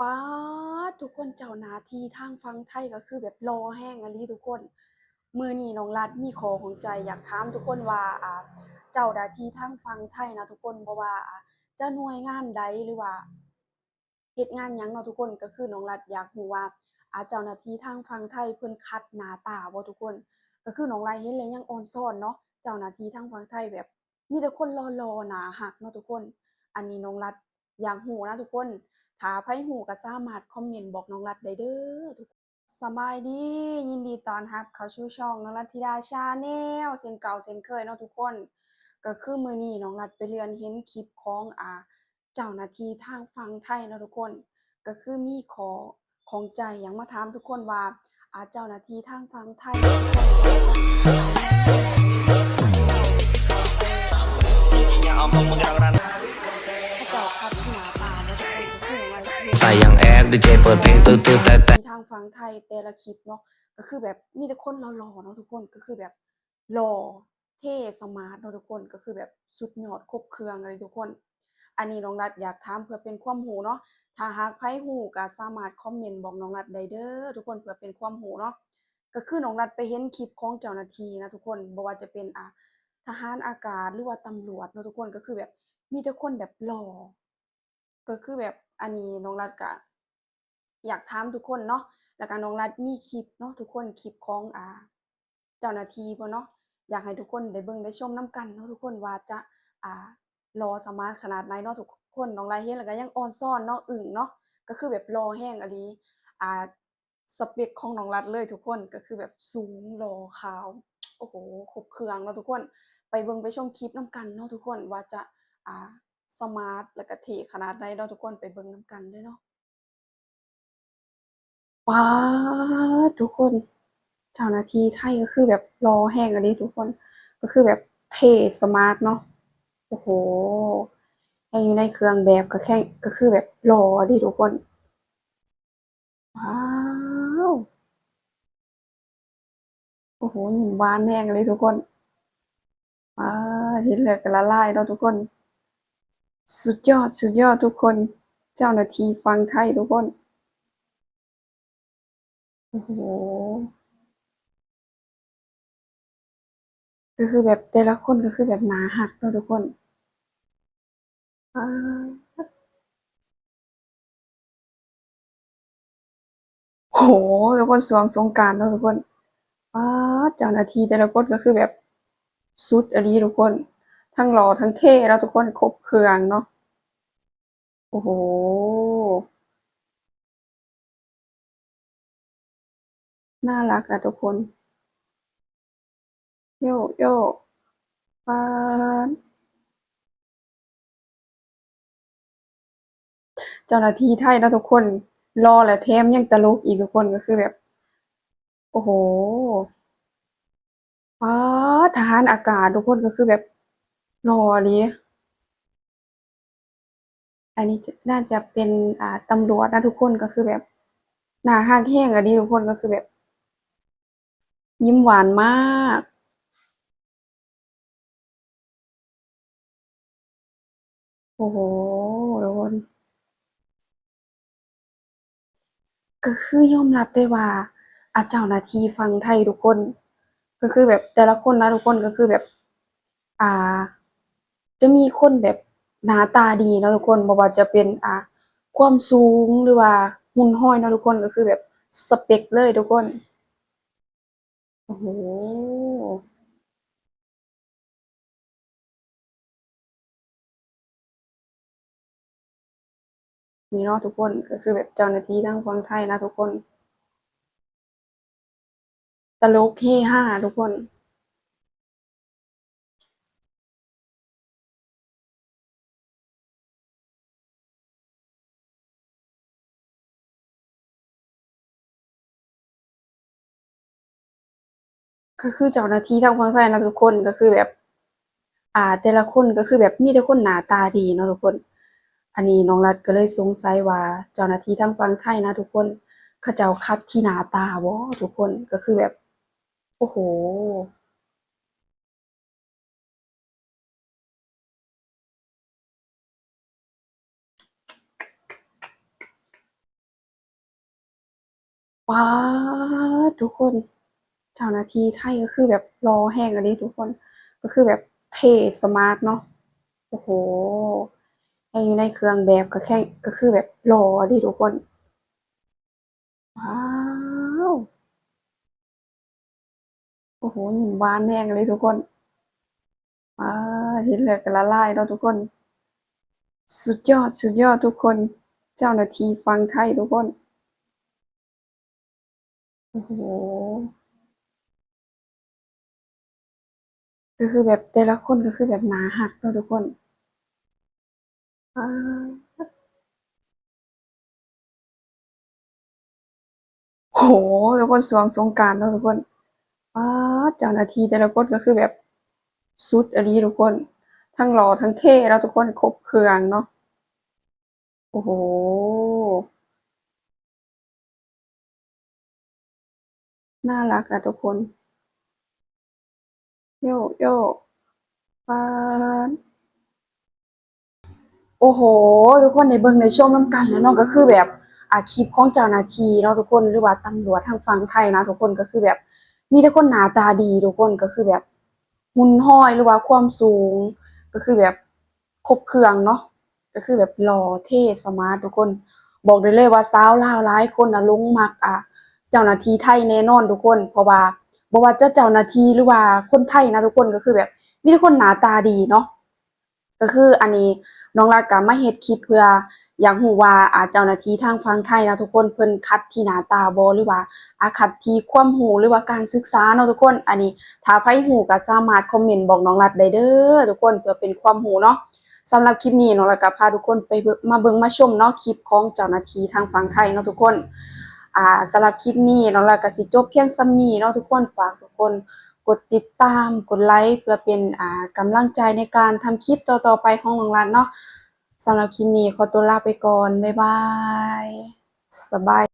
ป๊าดทุกคนเจ้าหน้าที่ทางฝั่งไทยก็คือแบบรอแห้งอะลีทุกคนมื้อนี้น้องรัฐมีขอของใจอยากถามทุกคนว่าเจ้าหน้าที่ทางฝั่งไทยนะทุกคนบ่ว่าจะหน่วยงานใดหรือว่าเฮ็ดงานหยังเนาะทุกคนก็คือน้องรัฐอยากรู้ว่าเจ้าหน้าที่ทางฝั่งไทยเพิ่นคัดหน้าตาบ่ทุกคนก็คือน้องรัฐเห็นแล้วยังอ่อนช้อนเนาะเจ้าหน้าที่ทางฝั่งไทยแบบมีแต่คนหล่อๆหน้ารักเนาะทุกคนอันนี้น้องรัฐอยากรู้นะทุกคน ถ้าไผฮู้ก็สามารถคอมเมนต์บอกน้องรัฐได้เด้อทุกสบายดียินดีต้อนรับเข้าสู่ช่องน้องรัฐธิดาชาแนลเช่นเก่าเช่นเคยเนาะทุกคนก็คือมื้อนี้น้องรัฐไปเลื่อนเห็นคลิปของเจ้าหน้าที่ทางฝั่งไทยเนาะทุกคนก็คือมีขอของใจหยังมาถามทุกคนว่าเจ้าหน้าที่ทางฝั่งไทยเนาะทุกคนบ่ว่าจะเขาเจ้าคัดที่หน้าตาเนาะทุกคนก็คือหยังว่าเห็น ใส่อย่างแอคดีเจเปิดเพลงตื้อๆแต่ที่ทางฝั่งไทยแต่ละคลิปเนาะก็คือแบบมีแต่คนหล่อๆเนาะทุกคนก็คือแบบหล่อเท่สมาร์ตเนาะทุกคนก็คือแบบสุดยอดครบเครื่องเลยทุกคนอันนี้น้องรัฐอยากถามเพื่อเป็นความรู้เนาะถ้าหากไผฮู้ก็สามารถคอมเมนต์บอกน้องรัฐได้เด้อทุกคนเพื่อเป็นความรู้เนาะก็คือน้องรัฐไปเห็นคลิปของเจ้าหน้าที่นะทุกคนบ่ว่าจะเป็นทหารอากาศหรือว่าตำรวจเนาะทุกคนก็คือแบบมีแต่คนแบบหล่อ ก็คือแบบอันนี้น้องรัฐก็อยากถามทุกคนเนาะแล้วก็น้องรัฐมีคลิปเนาะทุกคนคลิปของเจ้าหน้าที่เพิ่นเนาะอยากให้ทุกคนได้เบิ่งได้ชมนำกันเนาะทุกคนว่าจะหล่อสมาร์ตขนาดไหนเนาะทุกคนน้องรัฐเห็นแล้วก็ยังอ่อนช้อนเนาะอึ้งเนาะก็คือแบบหล่อแรงอีหลีอ่าสเปกของน้องรัฐเลยทุกคนก็คือแบบสูงหล่อขาวโอ้โฮครบเครื่องเนาะทุกคนไปเบิ่งไปชมคลิปนำกันเนาะทุกคนว่าจะอ่า สมาร์ตแล้วก็เท่ขนาดใดเนาะทุกคนไปเบิ่งนำกันเด้อเนาะป๊าดทุกคนเจ้าหน้าที่ไทยก็คือแบบหล่อแรงอะเดะทุกคนก็คือแบบเท่สมาร์ตเนาะโอ้โฮแฮ่งอยู่ในเครื่องแบบก็แค่ก็คือแบบหล่ออะเดะทุกคนว้าวโอ้โฮยิ้มหวานแรงเลยทุกคนป๊าดเห็นแล้วก็ละลายเนาะทุกคนสุดยอดสุดยอดทุกคนเจ้าหน้าที่ฝั่งไทยทุกคนโอ้โฮ ก็คือแบบแต่ละคนก็คือแบบหนารักเนาะทุกคนอาโอ้โฮทุกคนช่วงสงกรานต์เนาะทุกคนป๊าดเจ้าหน้าที่แต่ละคนก็คือแบบสุดอีหลีทุกคนทั้งหล่อทั้งเท่เนาะทุกคนครบเครื่องเนาะโอ้โฮน่ารักอะทุกคนโยกๆป๊าดเจ้าหน้าที่ไทยเนาะทุกคนหล่อและแถมยังตลกอีกทุกคนก็คือแบบโอ้โฮป๊าดทหารอากาศทุกคนก็คือแบบหล่ออีหลี อันนี้จะน่าจะเป็นตำรวจนะทุกคนก็คือแบบน่ารักแรงอะเดะทุกคนก็คือแบบยิ้มหวานมากโอ้โฮทุกคนก็คือยอมรับเลยว่าเจ้าหน้าที่ฝั่งไทยทุกคนก็คือแบบแต่ละคนนะทุกคนก็คือแบบอ่าจะมีคนแบบหน้าตาดีเนาะทุกคนบ่ว่าจะเป็นความสูงหรือว่าหุ่นห้อยเนาะทุกคนก็คือแบบสเปกเลยทุกคนโอ้โฮ นี่เนาะทุกคนก็คือแบบเจ้าหน้าที่ทางฝั่งไทยนะทุกคนตลกเฮฮาทุกคนก็คือเจ้าหน้าที่ทางฝั่งไทยนะทุกคนก็คือแบบแต่ละคนก็คือแบบมีแต่คนหน้าตาดีเนาะทุกคนอันนี้น้องรัฐก็เลยสงสัยว่าเจ้าหน้าที่ทางฝั่งไทยนะทุกคนเขาเจ้าคัดที่หน้าตาบ่ทุกคนก็คือแบบโอ้โฮ ป๊าดทุกคนเจ้าหน้าที่ไทยก็คือแบบรอแห้งอันนี้ทุกคนก็คือแบบเท่สมาร์ทเนาะโอ้โหแห้งอยู่ในเครื่องแบบก็แค่ก็คือแบบรอดิทุกคนว้าวโอ้โหยิ้มหวานแห้งเลยทุกคนว้าเห็นแล้วก็ละลายเนาะทุกคนสุดยอดสุดยอดทุกคนเจ้าหน้าที่ฟังไทยทุกคนโอ้โหก็คือแบบแต่ละคนก็คือแบบหนาหักเนาะทุกคนว้า โอ้โฮทุกคนช่วงสงกรานต์เนาะทุกคนป๊าดเจ้าหน้าที่แต่ละคนก็คือแบบสุดอีหลีทุกคนทั้งหล่อทั้งเท่เนาะทุกคนครบเครื่องเนาะโอ้โฮน่ารักอะทุกคนโย่โย่ป๊าด โอ้โหทุกคนได้เบิ่งได้ชมนำกันแล้วเนาะก็คือแบบคลิปของเจ้าหน้าที่เนาะทุกคนหรือว่าตำรวจทางฝั่งไทยนะทุกคนก็คือแบบมีแต่คนหน้าตาดีทุกคนก็คือแบบหุ่นห้อยหรือว่าความสูงก็คือแบบครบเครื่องเนาะก็คือแบบหล่อเท่สมาร์ททุกคนบอกได้เลยว่าสาวลาวหลายคนน่ะหลงมักเจ้าหน้าที่ไทยแน่นอนทุกคนเพราะว่าบ่ว่าจะเจ้าหน้าที่หรือว่าคนไทยนะทุกคนก็คือแบบมีแต่คนหน้าตาดีเนาะ ก็คืออันนี้น้องรัฐก็มาเฮ็ดคลิปเพื่ออยากรู้ว่าเจ้าหน้าที่ทางฝั่งไทยนะทุกคนเพิ่นคัดที่หน้าตาบ่หรือว่าคัดที่ความรู้หรือว่าการศึกษาเนาะทุกคนอันนี้ถ้าไผรู้ก็สามารถคอมเมนต์บอกน้องรัฐได้เด้อทุกคนเพื่อเป็นความรู้เนาะสำหรับคลิปนี้น้องรัฐก็พาทุกคนไปมาเบิ่งมาชมเนาะคลิปของเจ้าหน้าที่ทางฝั่งไทยเนาะทุกคนสำหรับคลิปนี้น้องรัฐก็สิจบเพียงส่ำนี้เนาะทุกคนฝากทุกคน กดติดตามกดไลค์เพื่อเป็นกำลังใจในการทำคลิปต่อๆไปของน้องรันเนาะสำหรับคลิปนี้ขอตัวลาไปก่อนบ๊ายบายสบาย